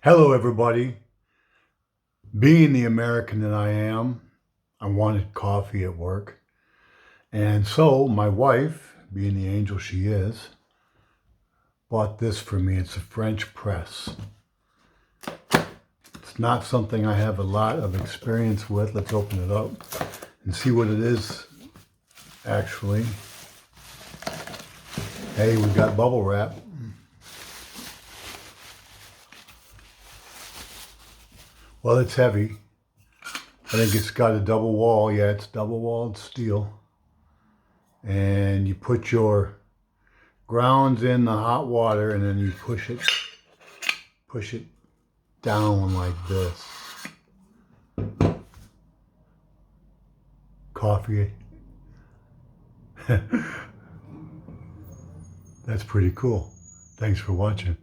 Hello, everybody. Being the American that I am, I wanted coffee at work. And so my wife, being the angel she is, bought this for me. It's a French press. It's not something I have a lot of experience with. Let's open it up and see what it is, actually. Hey, we've got bubble wrap. Well, it's heavy. I think it's got a double wall. Yeah, it's double walled steel. And you put your grounds in the hot water and then you push it down like this. Coffee. That's pretty cool. Thanks for watching.